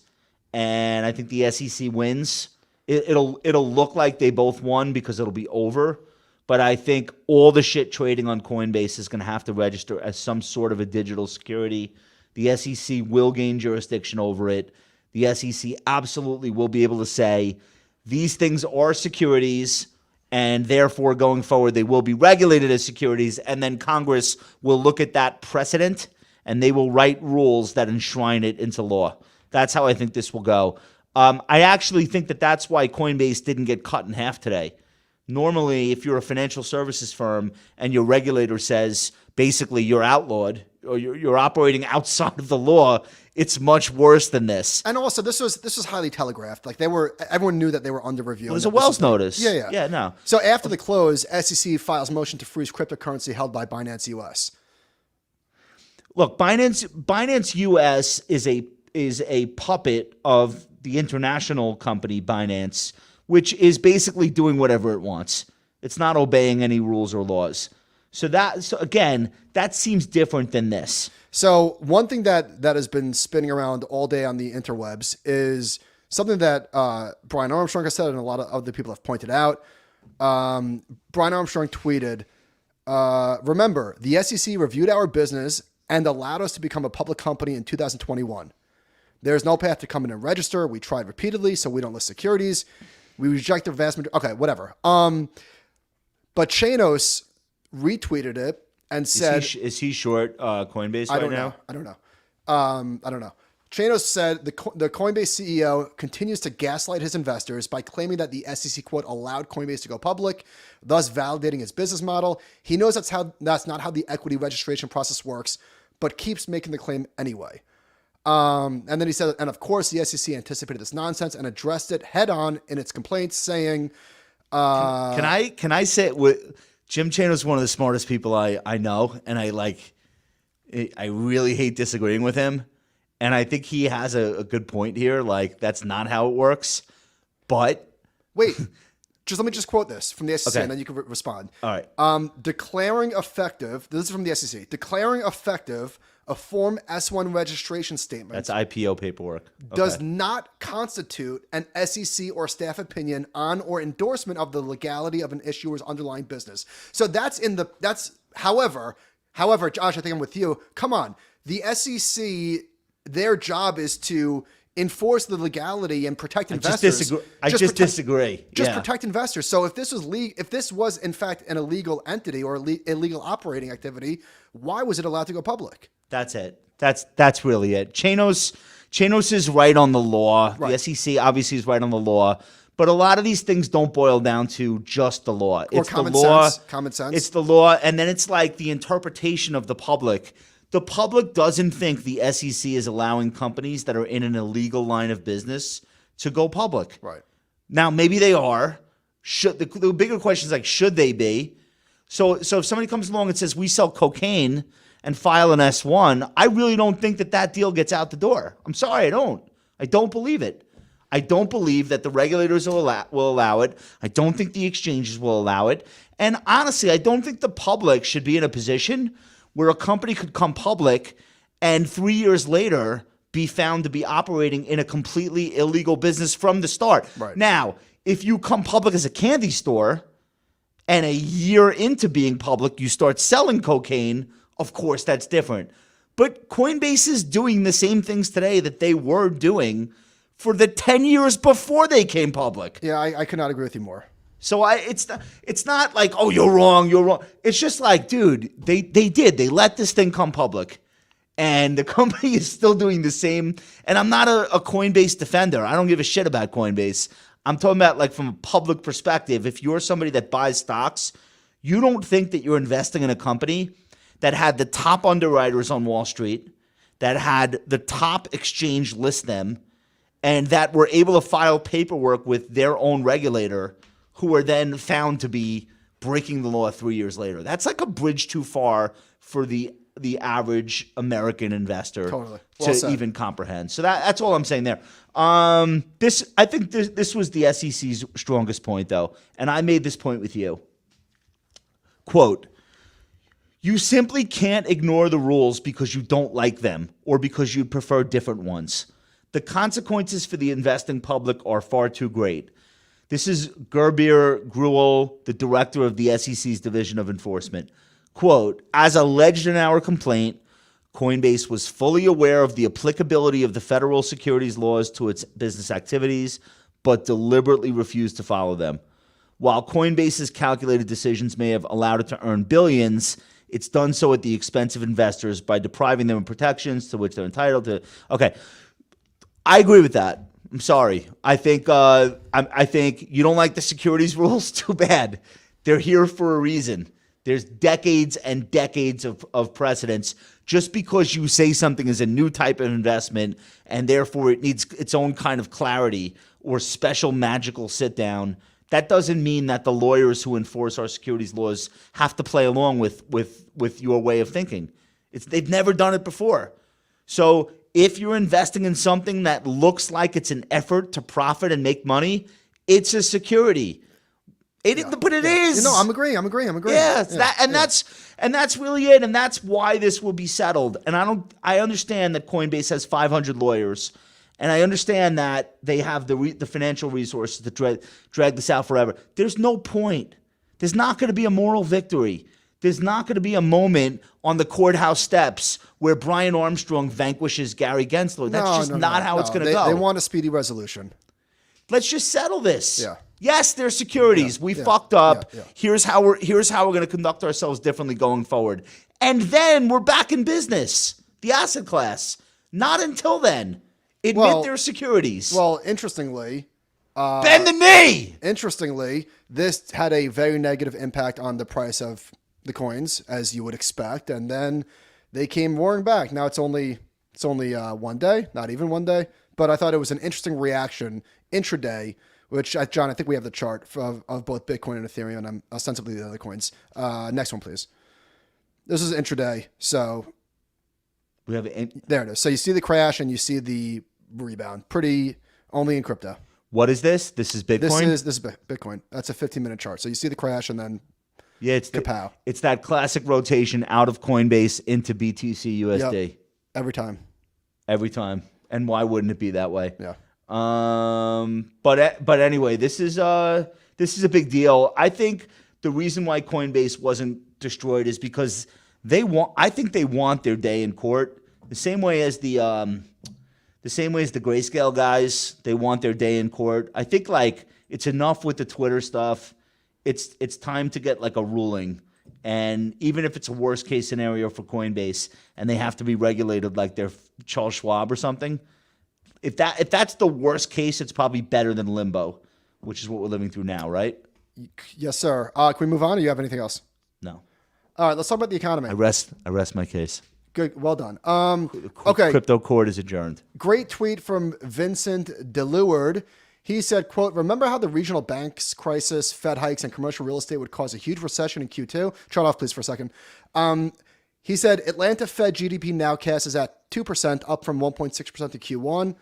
and I think the SEC wins. It'll look like they both won because it'll be over. But I think all the shit trading on Coinbase is going to have to register as some sort of a digital security. The SEC will gain jurisdiction over it. The SEC absolutely will be able to say these things are securities, and therefore going forward they will be regulated as securities. And then Congress will look at that precedent, and they will write rules that enshrine it into law. That's how I think this will go. I actually think that that's why Coinbase didn't get cut in half today. Normally, if you're a financial services firm and your regulator says basically you're outlawed or you're operating outside of the law, it's much worse than this. And also, this was highly telegraphed. Like everyone knew that they were under review. It was a Wells notice. Yeah. No. So after the close, SEC files motion to freeze cryptocurrency held by Binance US. Look, Binance US is a puppet of the international company Binance, which is basically doing whatever it wants. It's not obeying any rules or laws. So again, that seems different than this. So one thing that has been spinning around all day on the interwebs is something that Brian Armstrong has said and a lot of other people have pointed out. Brian Armstrong tweeted, remember, the SEC reviewed our business and allowed us to become a public company in 2021. There's no path to come in and register. We tried repeatedly, so we don't list securities. We reject the vast majority. Okay, whatever. But Chanos retweeted it and said, "Is he short Coinbase right now? I don't know. Chanos said the Coinbase CEO continues to gaslight his investors by claiming that the SEC quote allowed Coinbase to go public, thus validating his business model. He knows that's not how the equity registration process works, but keeps making the claim anyway." And then he said, and of course the SEC anticipated this nonsense and addressed it head on in its complaints, saying, Can I say Jim Chanos is one of the smartest people I know, and I really hate disagreeing with him, and I think he has a good point here. Like, that's not how it works. But wait, let me quote this from the SEC, okay, and then you can respond. All right. Declaring effective. This is from the SEC. Declaring effective a Form S-1 registration statement. That's IPO paperwork. Okay. Does not constitute an SEC or staff opinion on or endorsement of the legality of an issuer's underlying business. So however, Josh, I think I'm with you. Come on. The SEC, their job is to enforce the legality and protect investors. I just disagree. Just protect investors. So if this was in fact an illegal entity or illegal operating activity, why was it allowed to go public? That's it. That's really it. Chanos is right on the law. Right. The SEC obviously is right on the law, But a lot of these things don't boil down to just the law. Or It's common the law. sense. Common sense. It's the law, and then it's like the interpretation of the public. The public doesn't think the SEC is allowing companies that are in an illegal line of business to go public. Right. Now, maybe they are. The bigger question is like, should they be? So if somebody comes along and says we sell cocaine and file an S1, I really don't think that deal gets out the door. I'm sorry, I don't. I don't believe it. I don't believe that the regulators will allow it. I don't think the exchanges will allow it. And honestly, I don't think the public should be in a position where a company could come public and 3 years later be found to be operating in a completely illegal business from the start. Right. Now, if you come public as a candy store and a year into being public, you start selling cocaine, of course, that's different. But Coinbase is doing the same things today that they were doing for the 10 years before they came public. Yeah, I could not agree with you more. So it's not like, oh, you're wrong. It's just like, dude, they let this thing come public. And the company is still doing the same. And I'm not a Coinbase defender. I don't give a shit about Coinbase. I'm talking about like from a public perspective. If you're somebody that buys stocks, you don't think that you're investing in a company that had the top underwriters on Wall Street, that had the top exchange list them, and that were able to file paperwork with their own regulator, who were then found to be breaking the law 3 years later. That's like a bridge too far for the average American investor to even comprehend. So that's all I'm saying there. I think this was the SEC's strongest point, though, and I made this point with you. Quote, "You simply can't ignore the rules because you don't like them or because you prefer different ones. The consequences for the investing public are far too great." This is Gerbir Gruel, the director of the SEC's Division of Enforcement. Quote, "As alleged in our complaint, Coinbase was fully aware of the applicability of the federal securities laws to its business activities, but deliberately refused to follow them. While Coinbase's calculated decisions may have allowed it to earn billions, it's done so at the expense of investors by depriving them of protections to which they're entitled to." Okay, I agree with that. I'm sorry. I think you don't like the securities rules. Too bad. They're here for a reason. There's decades and decades of precedence. Just because you say something is a new type of investment and therefore it needs its own kind of clarity or special magical sit down, that doesn't mean that the lawyers who enforce our securities laws have to play along with your way of thinking. They've never done it before. So if you're investing in something that looks like it's an effort to profit and make money, it's a security. But it is. No, I'm agreeing. Yeah, that's really it, and that's why this will be settled. And I understand that Coinbase has 500 lawyers, and I understand that they have the financial resources to drag this out forever. There's no point. There's not going to be a moral victory. There's not going to be a moment on the courthouse steps where Brian Armstrong vanquishes Gary Gensler. That's not how it's going to go. They want a speedy resolution. Let's just settle this. Yeah. Yes, they're securities. We fucked up. Here's how we're going to conduct ourselves differently going forward. And then we're back in business. The asset class. Not until then. Admit they're securities. Well, interestingly, bend the knee. Interestingly, this had a very negative impact on the price of the coins, as you would expect, and then they came roaring back. Now it's only 1 day, not even 1 day, but I thought it was an interesting reaction intraday. Which, John, I think we have the chart of both Bitcoin and Ethereum and ostensibly the other coins. Next one, please. This is intraday. So we have there it is. So you see the crash and you see the rebound. Pretty only in crypto. What is this? This is Bitcoin? This is Bitcoin. That's a 15-minute chart. So you see the crash and then it's kapow. It's that classic rotation out of Coinbase into BTC USD. Yep. Every time. And why wouldn't it be that way? Yeah. But anyway, this is a big deal. I think the reason why Coinbase wasn't destroyed is because I think they want their day in court the same way as the Grayscale guys. They want their day in court. I think like it's enough with the Twitter stuff. It's time to get like a ruling. And even if it's a worst case scenario for Coinbase and they have to be regulated like they're Charles Schwab or something, if that's the worst case, it's probably better than limbo, which is what we're living through now, right? Yes, sir. Can we move on, or you have anything else? No. All right, let's talk about the economy. I rest my case. Good, well done. Okay. Crypto court is adjourned. Great tweet from Vincent DeLuard. He said, quote, remember how the regional banks crisis, Fed hikes, and commercial real estate would cause a huge recession in Q2? Turn it off, please, for a second. He said, Atlanta Fed GDP nowcast is at 2%, up from 1.6% to Q1.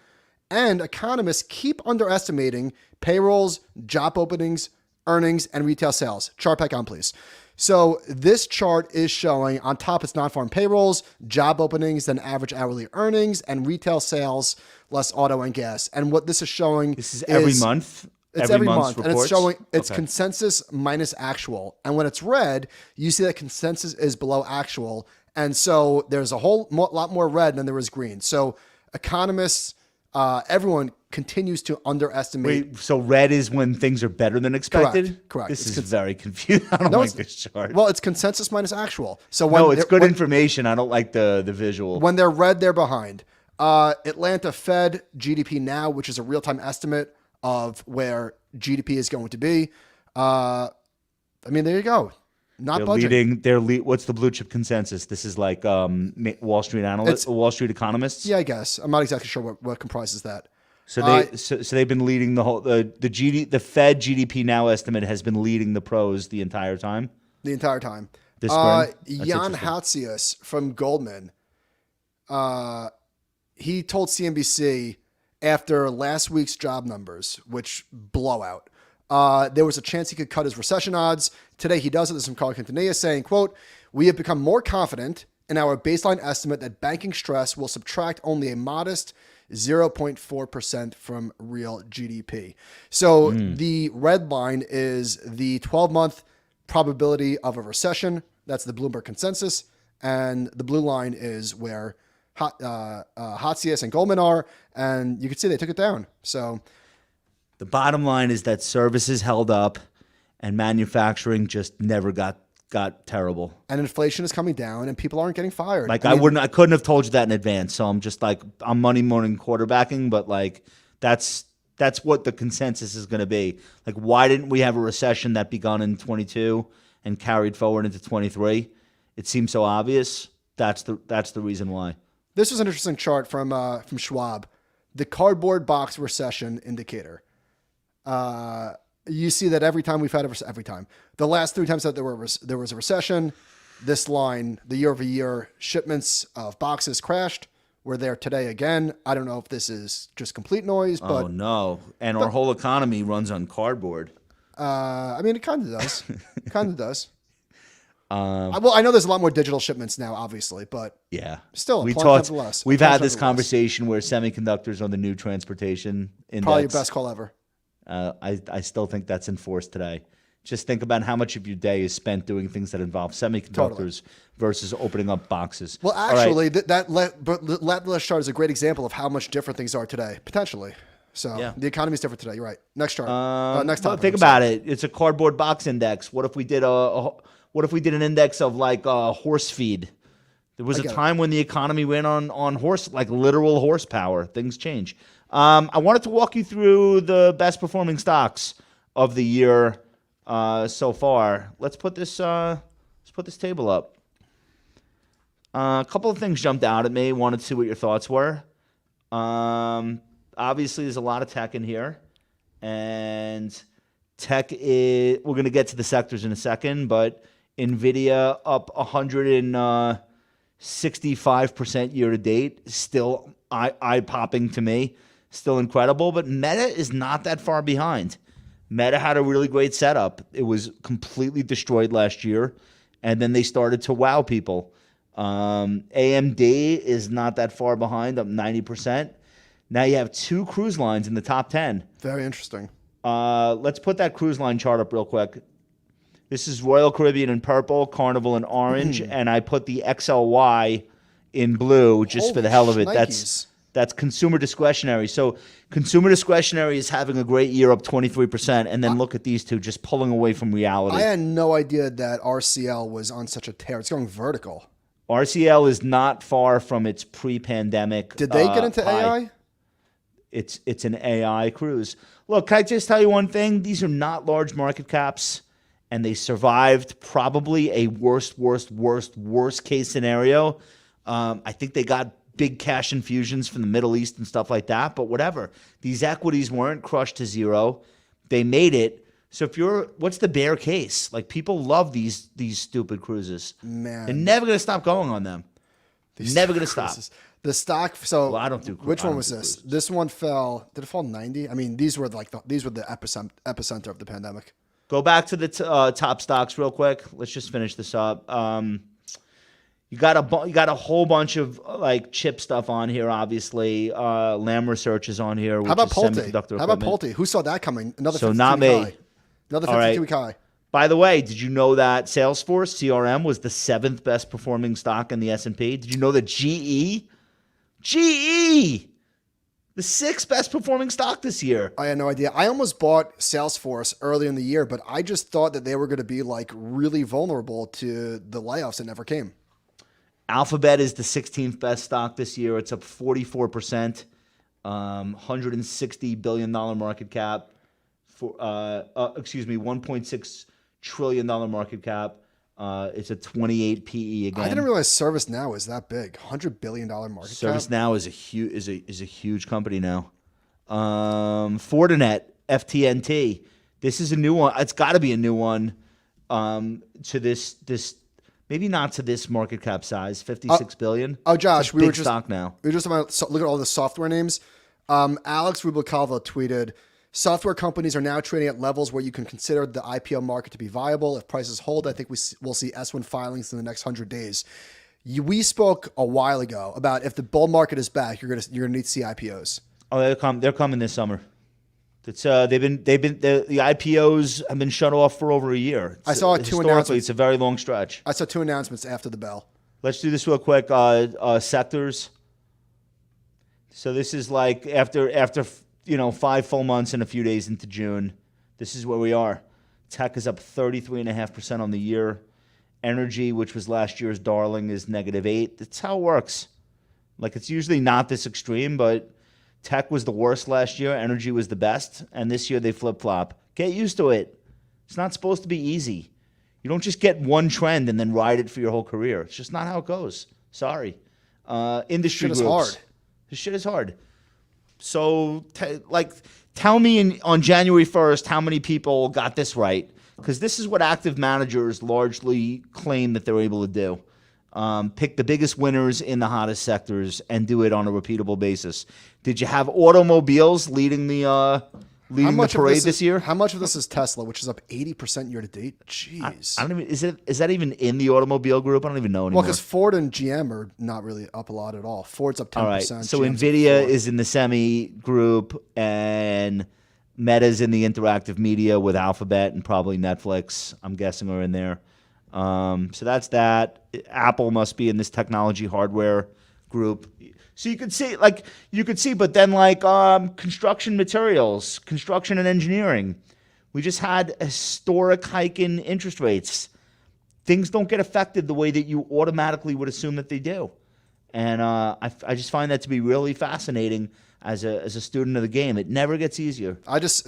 And economists keep underestimating payrolls, job openings, earnings, and retail sales. Chart back on, please. So this chart is showing on top it's non-farm payrolls, job openings, then average hourly earnings, and retail sales less auto and gas. And what this is showing is every month. It's every month, reports? and it's showing it's consensus minus actual. And when it's red, you see that consensus is below actual, and so there's a lot more red than there is green. So economists, everyone continues to underestimate. Wait, so red is when things are better than expected? Correct. This is very confusing. I don't like this chart. Well, it's consensus minus actual. So when it's good information. I don't like the visual. When they're red, they're behind. Atlanta Fed GDP now, which is a real-time estimate of where GDP is going to be. I mean, there you go. Not budgeting. What's the blue chip consensus? This is like Wall Street analysts, Wall Street economists. Yeah, I guess. I'm not exactly sure what comprises that. So they've been leading the whole the Fed GDP now estimate has been leading the pros the entire time. The entire time. This spring. Jan Hatzius from Goldman. He told CNBC after last week's job numbers, which blowout, there was a chance he could cut his recession odds. Today he does it. This is from Carl Quintanilla saying, quote, we have become more confident in our baseline estimate that banking stress will subtract only a modest 0.4% from real GDP. So the red line is the 12-month probability of a recession. That's the Bloomberg consensus. And the blue line is where Hatzius and Goldman are. And you can see they took it down. So the bottom line is that services held up and manufacturing just never got terrible. And inflation is coming down and people aren't getting fired. Like I couldn't have told you that in advance. So I'm just like, I'm money morning quarterbacking, but like that's what the consensus is going to be. Like, why didn't we have a recession that begun in 22 and carried forward into 23? It seems so obvious. That's the reason why. This was an interesting chart from Schwab, the cardboard box recession indicator. You see that every time we've had the last 3 times that there was a recession, this line, the year-over-year shipments of boxes crashed. We're there today again. I don't know if this is just complete noise, but oh no! And our whole economy runs on cardboard. I mean, it kind of does. Kind of does. Well, I know there's a lot more digital shipments now, obviously, but yeah, still, we've had this conversation where semiconductors are the new transportation index. Probably your best call ever. I still think that's enforced today. Just think about how much of your day is spent doing things that involve semiconductors versus opening up boxes. Well, actually, that last chart is a great example of how much different things are today, potentially. So yeah. The economy is different today. You're right. Next chart. Next topic. Think about it. It's a cardboard box index. What if we did an index of like horse feed? There was a time when the economy went on horse, like literal horsepower. Things change. I wanted to walk you through the best performing stocks of the year so far. Let's put this table up. A couple of things jumped out at me. Wanted to see what your thoughts were. Obviously, there's a lot of tech in here, and tech is. We're going to get to the sectors in a second, but NVIDIA up 165% year to date. Still eye-popping to me. Still incredible, but Meta is not that far behind. Meta had a really great setup. It was completely destroyed last year, and then they started to wow people. AMD is not that far behind, up 90%. Now you have 2 cruise lines in the top 10. Very interesting. Let's put that cruise line chart up real quick. This is Royal Caribbean in purple, Carnival in orange, and I put the XLY in blue just for the hell of it. That's consumer discretionary. So consumer discretionary is having a great year, up 23%, and then look at these two just pulling away from reality. I had no idea that RCL was on such a tear. It's going vertical. RCL is not far from its pre-pandemic. Did they get into high. AI? it's an AI cruise. Look, can I just tell you one thing? These are not large market caps, and they survived probably a worst case scenario. I think they got big cash infusions from the Middle East and stuff like that, but whatever. These equities weren't crushed to zero. They made it. So what's the bear case? Like, people love these stupid cruises. Man. They're never going to stop going on them. Never going to stop. The stock. So well, I don't do. Which one was this? Cruises. This one fell. Did it fall 90? I mean, these were the epicenter of the pandemic. Go back to the top stocks real quick. Let's just finish this up. You got a whole bunch of like chip stuff on here. Obviously, Lam Research is on here. Which How about is Pulte? Semiconductor How about equipment. Pulte? Who saw that coming? Another So 52 not week me. high. Another All 52 right. week high. By the way, did you know that Salesforce CRM was the 7th best performing stock in the S&P? Did you know that GE, the 6th best performing stock this year? I had no idea. I almost bought Salesforce early in the year, but I just thought that they were going to be like really vulnerable to the layoffs that never came. Alphabet is the 16th best stock this year. It's up 44%, $160 billion market cap. $1.6 trillion market cap. It's a 28 PE again. I didn't realize ServiceNow is that big. $100 billion market cap. ServiceNow is a huge company now. Fortinet, FTNT. This is a new one. It's got to be a new one. To this maybe not to this market cap size, 56 billion. Oh, Josh, it's a big stock now. We were just about to look at all the software names. Alex Rubalcava tweeted, software companies are now trading at levels where you can consider the IPO market to be viable. If prices hold, I think we'll see S1 filings in the next 100 days. We spoke a while ago about if the bull market is back, you're gonna need to see IPOs. Oh, they're coming this summer. It's the IPOs have been shut off for over a year. I saw two announcements. It's a very long stretch. I saw 2 announcements after the bell. Let's do this real quick. Sectors. So this is like after 5 full months and a few days into June. This is where we are. Tech is up 33.5% on the year. Energy, which was last year's darling, is -8%. That's how it works. Like, it's usually not this extreme, but tech was the worst last year. Energy was the best. And this year they flip-flop. Get used to it. It's not supposed to be easy. You don't just get one trend and then ride it for your whole career. It's just not how it goes. Sorry. Industry groups. Shit is hard. This shit is hard. So, tell me on January 1st how many people got this right. Because this is what active managers largely claim that they're able to do. Pick the biggest winners in the hottest sectors and do it on a repeatable basis. Did you have automobiles leading the parade this year? How much of this is Tesla, which is up 80% year to date? Jeez. I don't even. Is that even in the automobile group? I don't even know anymore. Well, because Ford and GM are not really up a lot at all. Ford's up 10%. All right. So GM's Nvidia is in the semi group, and Meta's in the interactive media with Alphabet and probably Netflix, I'm guessing, are in there. So that's that. Apple must be in this technology hardware group. So you could see, but then construction materials, construction and engineering. We just had a historic hike in interest rates. Things don't get affected the way that you automatically would assume that they do. And I just find that to be really fascinating as a student of the game. It never gets easier.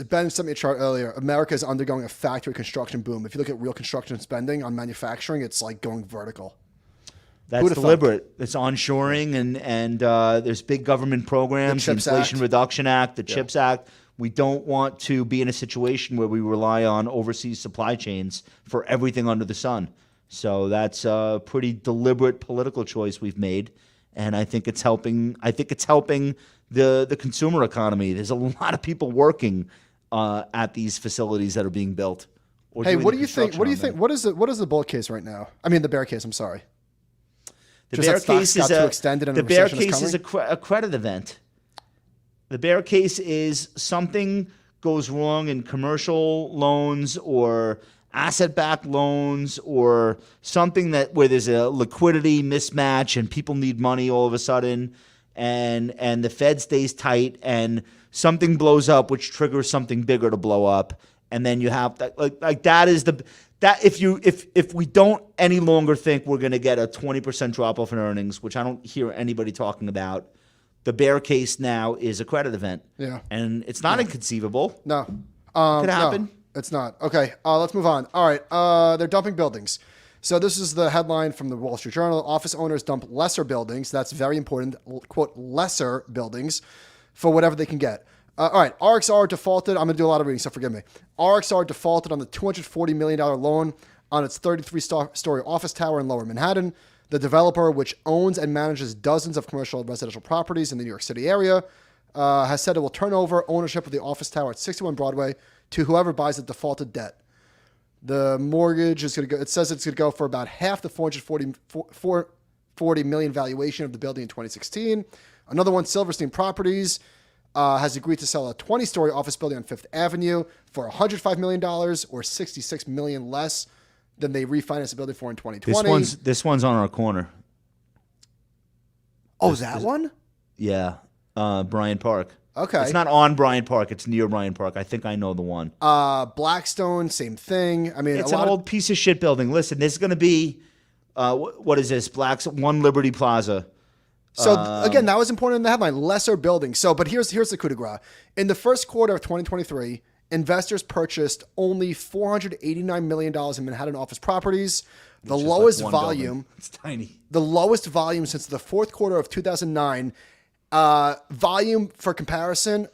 Ben sent me a chart earlier. America is undergoing a factory construction boom. If you look at real construction spending on manufacturing, it's like going vertical. That's deliberate. It's onshoring, and there's big government programs, the Inflation Reduction Act, the CHIPS Act. We don't want to be in a situation where we rely on overseas supply chains for everything under the sun. So that's a pretty deliberate political choice we've made, and I think it's helping. I think it's helping the consumer economy. There's a lot of people working at these facilities that are being built. Hey, what do you think? What do you think? What is the bull case right now? I mean, the bear case. I'm sorry. The bear case is a credit event. The bear case is something goes wrong in commercial loans or asset-backed loans or something where there's a liquidity mismatch and people need money all of a sudden, and the Fed stays tight and something blows up, which triggers something bigger to blow up, and then you have that is the. That if we don't any longer think we're going to get a 20% drop off in earnings, which I don't hear anybody talking about, the bear case now is a credit event. Yeah. And it's not inconceivable. No. Could happen. No, it's not. Okay, let's move on. All right, they're dumping buildings. So this is the headline from the Wall Street Journal. Office owners dump lesser buildings. That's very important. Quote, lesser buildings for whatever they can get. All right, RXR defaulted. I'm going to do a lot of reading, so forgive me. RXR defaulted on the $240 million loan on its 33-story office tower in Lower Manhattan. The developer, which owns and manages dozens of commercial and residential properties in the New York City area, has said it will turn over ownership of the office tower at 61 Broadway to whoever buys the defaulted debt. The mortgage is going to go, it says it's going to go for about half the $440 million valuation of the building in 2016. Another one, Silverstein Properties, has agreed to sell a 20-story office building on Fifth Avenue for $105 million or $66 million less than they refinanced the building for in 2020. This one's on our corner. Oh, that one? Yeah. Bryant Park. Okay. It's not on Bryant Park. It's near Bryant Park. I think I know the one. Blackstone, same thing. I mean, it's an old piece of shit building. Listen, this is going to be, what is this? One Liberty Plaza. So again, that was important in the headline, lesser buildings. So, but here's the coup de grace. In the first quarter of 2023, investors purchased only $489 million in Manhattan office properties, the lowest volume. Building. It's tiny. The lowest volume since the fourth quarter of 2009. Volume for comparison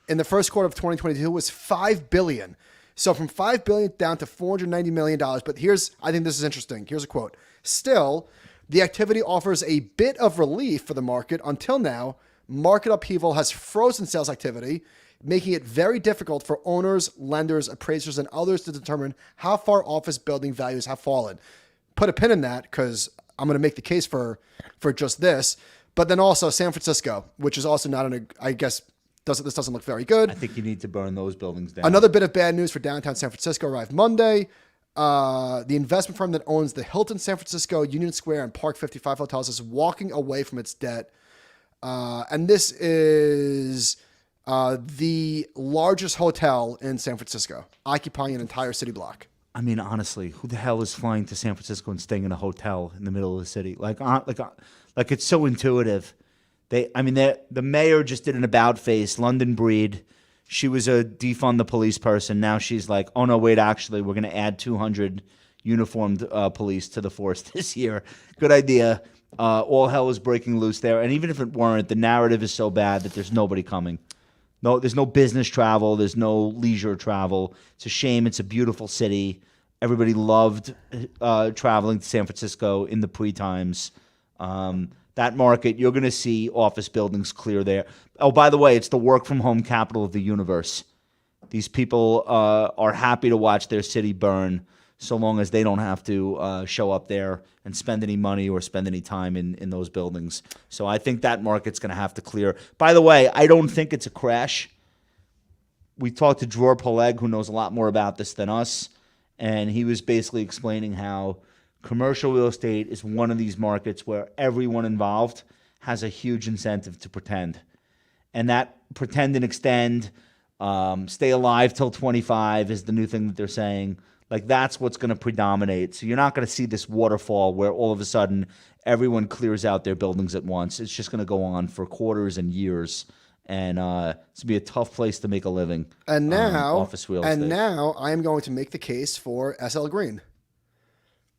in the first quarter of 2022 was $5 billion. So from $5 billion down to $490 million. But I think this is interesting. Here's a quote. Still, the activity offers a bit of relief for the market. Until now, market upheaval has frozen sales activity, making it very difficult for owners, lenders, appraisers, and others to determine how far office building values have fallen. Put a pin in that because I'm going to make the case for just this. But then also San Francisco, which is also not I guess this doesn't look very good. I think you need to burn those buildings down. Another bit of bad news for downtown San Francisco arrived Monday. The investment firm that owns the Hilton San Francisco, Union Square, and Park 55 hotels is walking away from its debt. And this is the largest hotel in San Francisco, occupying an entire city block. I mean, honestly, who the hell is flying to San Francisco and staying in a hotel in the middle of the city? Like it's so intuitive. The mayor just did an about face, London Breed. She was a defund the police person. Now she's like, oh no, wait, actually, we're going to add 200 uniformed police to the force this year. Good idea. All hell is breaking loose there. And even if it weren't, the narrative is so bad that there's nobody coming. No, there's no business travel. There's no leisure travel. It's a shame. It's a beautiful city. Everybody loved traveling to San Francisco in the pre-times. That market, you're going to see office buildings clear there. Oh, by the way, it's the work-from-home capital of the universe. These people are happy to watch their city burn so long as they don't have to show up there and spend any money or spend any time in those buildings. So I think that market's going to have to clear. By the way, I don't think it's a crash. We talked to Dror Poleg, who knows a lot more about this than us, and he was basically explaining how commercial real estate is one of these markets where everyone involved has a huge incentive to pretend. And that pretend and extend, stay alive till 25 is the new thing that they're saying. Like, that's what's going to predominate. So you're not going to see this waterfall where all of a sudden everyone clears out their buildings at once. It's just going to go on for quarters and years. And it's going to be a tough place to make a living. And now, office real estate. And now I am going to make the case for SL Green.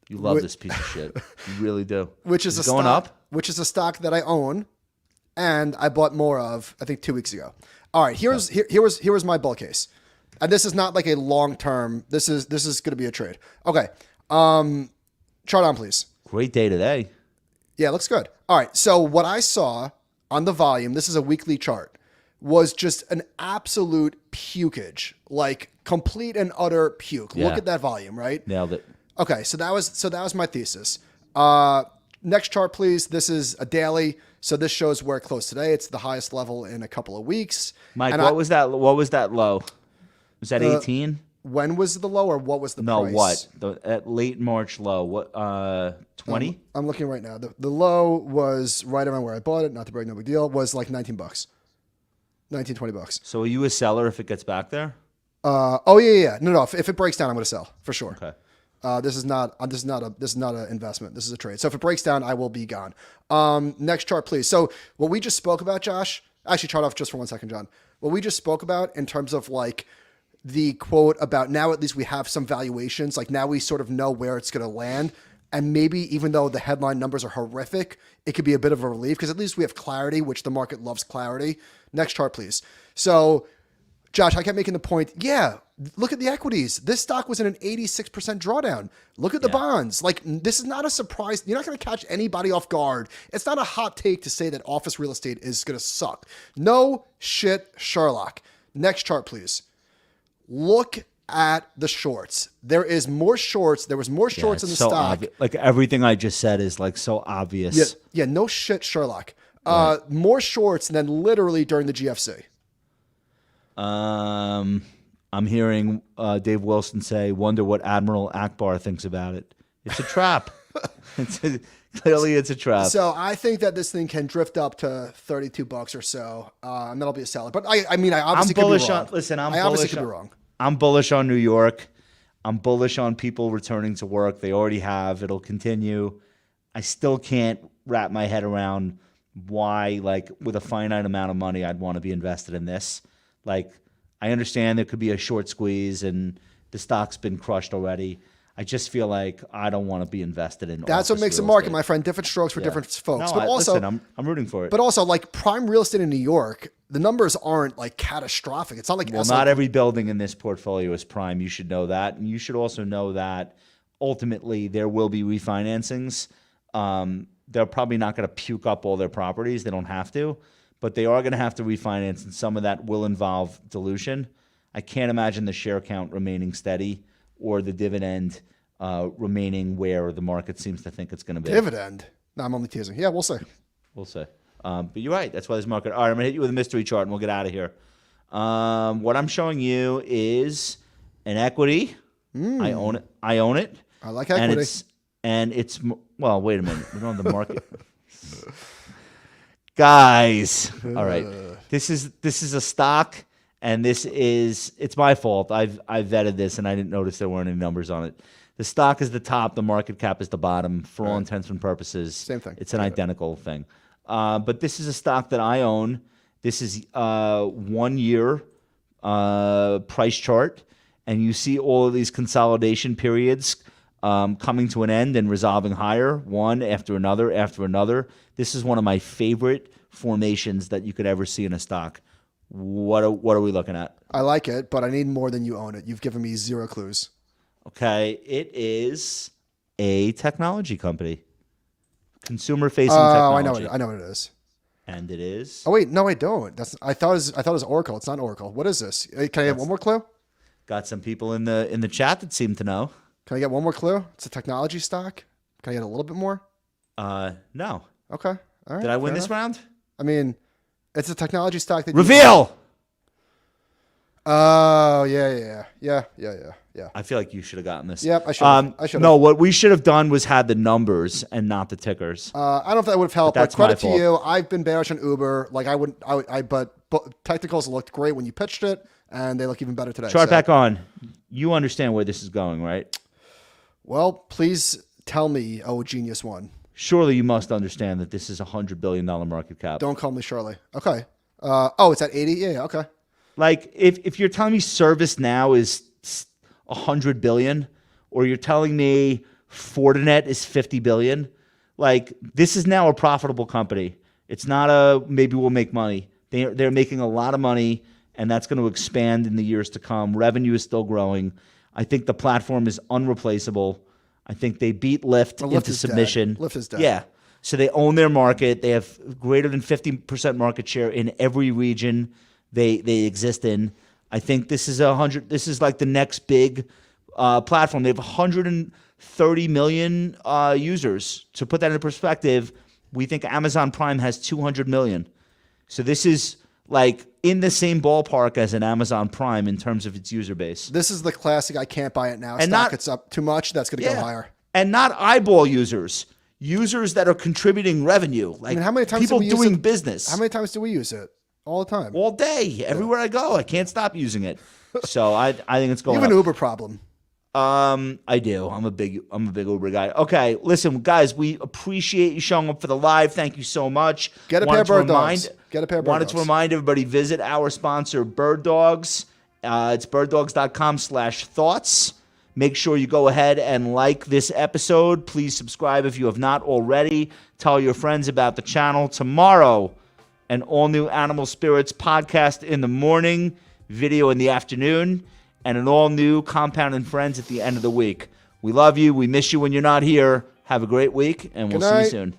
You love this piece of shit. You really do. Which is going up? Which is a stock that I own, and I bought more of, I think, 2 weeks ago. All right, here was my bull case. And this is not like a long-term, this is going to be a trade. Okay, chart on, please. Great day today. Yeah, it looks good. All right, so what I saw on the volume, this is a weekly chart, was just an absolute pukage, like complete and utter puke. Yeah. Look at that volume, right? Nailed it. Okay, so that was my thesis. Next chart, please. This is a daily, so this shows where it closed today. It's the highest level in a couple of weeks. Mike, what was that low? Was that 18? When was the low, or what was the price? At late March low. What? 20? I'm looking right now. The low was right around where I bought it. Not to break, no big deal. Was like $19, $20. So are you a seller if it gets back there? Oh yeah. No. If it breaks down, I'm going to sell for sure. Okay. This is not an investment. This is a trade. So if it breaks down, I will be gone. Next chart, please. So what we just spoke about, Josh, actually chart off just for 1 second, John. What we just spoke about in terms of like the quote about now at least we have some valuations, like now we sort of know where it's going to land. And maybe even though the headline numbers are horrific, it could be a bit of a relief because at least we have clarity, which the market loves clarity. Next chart, please. So, Josh, I kept making the point, look at the equities. This stock was in an 86% drawdown. Look at the bonds. Like, this is not a surprise. You're not going to catch anybody off guard. It's not a hot take to say that office real estate is going to suck. No shit, Sherlock. Next chart, please. Look at the shorts. There is more shorts. There was more shorts in the stock. Like everything I just said is like so obvious. Yeah, no shit, Sherlock. More shorts than literally during the GFC. I'm hearing Dave Wilson say, "Wonder what Admiral Akbar thinks about it." It's a trap. Clearly, it's a trap. So I think that this thing can drift up to $32 or so, and that'll be a seller. But I mean, I obviously could be wrong. I obviously could be wrong. I'm bullish on New York. I'm bullish on people returning to work. They already have. It'll continue. I still can't wrap my head around why, like, with a finite amount of money, I'd want to be invested in this. Like, I understand there could be a short squeeze and the stock's been crushed already. I just feel like I don't want to be invested in. That's what makes a market, my friend. Different strokes for different folks. No, but listen, I'm rooting for it. But also, like prime real estate in New York, the numbers aren't like catastrophic. It's not like not every building in this portfolio is prime. You should know that, and you should also know that ultimately there will be refinancings. They're probably not going to puke up all their properties. They don't have to, but they are going to have to refinance, and some of that will involve dilution. I can't imagine the share count remaining steady or the dividend remaining where the market seems to think it's going to be. Dividend? No, I'm only teasing. Yeah, we'll see. We'll see. But you're right. That's why this market. All right, I'm going to hit you with a mystery chart, and we'll get out of here. What I'm showing you is an equity. I own it. I like equity. And it's well, wait a minute. We don't have the market. Guys. All right. This is a stock. And it's my fault. I vetted this, and I didn't notice there weren't any numbers on it. The stock is the top. The market cap is the bottom. For all intents and purposes, same thing. It's an identical thing. But this is a stock that I own. This is 1 year price chart, and you see all of these consolidation periods coming to an end and resolving higher, one after another after another. This is one of my favorite formations that you could ever see in a stock. What are we looking at? I like it, but I need more than you own it. You've given me 0 clues. Okay, it is a technology company, consumer-facing technology. I know what it is. And it is. Oh wait, no, I don't. I thought it was Oracle. It's not Oracle. What is this? Can I get one more clue? Got some people in the chat that seem to know. Can I get one more clue? It's a technology stock. Can I get a little bit more? No. Okay. All right. Did I win this round? I mean. It's a technology stock that reveal. Oh yeah. I feel like you should have gotten this. Yep, I should. No, what we should have done was had the numbers and not the tickers. I don't know if that would have helped. But credit to you. I've been bearish on Uber. Like but technicals looked great when you pitched it, and they look even better today. Chart back on. You understand where this is going, right? Well, please tell me, oh genius one. Surely you must understand that this is $100 billion market cap. Don't call me Shirley. Okay. It's at 80? Yeah, okay. Like, if you're telling me ServiceNow is $100 billion, or you're telling me Fortinet is $50 billion, like, this is now a profitable company. It's not maybe we'll make money. They're making a lot of money, and that's going to expand in the years to come. Revenue is still growing. I think the platform is unreplaceable. I think they beat Lyft into submission. Lyft is dead. Yeah. So they own their market. They have greater than 50% market share in every region they exist in. I think this is like the next big platform. They have 130 million users. To put that in perspective, we think Amazon Prime has 200 million. So this is like in the same ballpark as an Amazon Prime in terms of its user base. This is the classic, I can't buy it now. Stock it's up too much, that's going to go higher. And not eyeball users that are contributing revenue. Like, how many times people doing business. How many times do we use it? All the time. All day. Everywhere I go. I can't stop using it. So I think it's going You have an Uber problem. I do. I'm a big Uber guy. Okay, listen, guys, we appreciate you showing up for the live. Thank you so much. Get a pair of bird dogs. Get a pair of bird Wanted dogs. to remind everybody, visit our sponsor, Bird Dogs. It's birddogs.com/thoughts. Make sure you go ahead and like this episode. Please subscribe if you have not already. Tell your friends about the channel. Tomorrow, an all-new Animal Spirits podcast in the morning, video in the afternoon, and an all-new Compound and Friends at the end of the week. We love you. We miss you when you're not here. Have a great week, and we'll see you soon.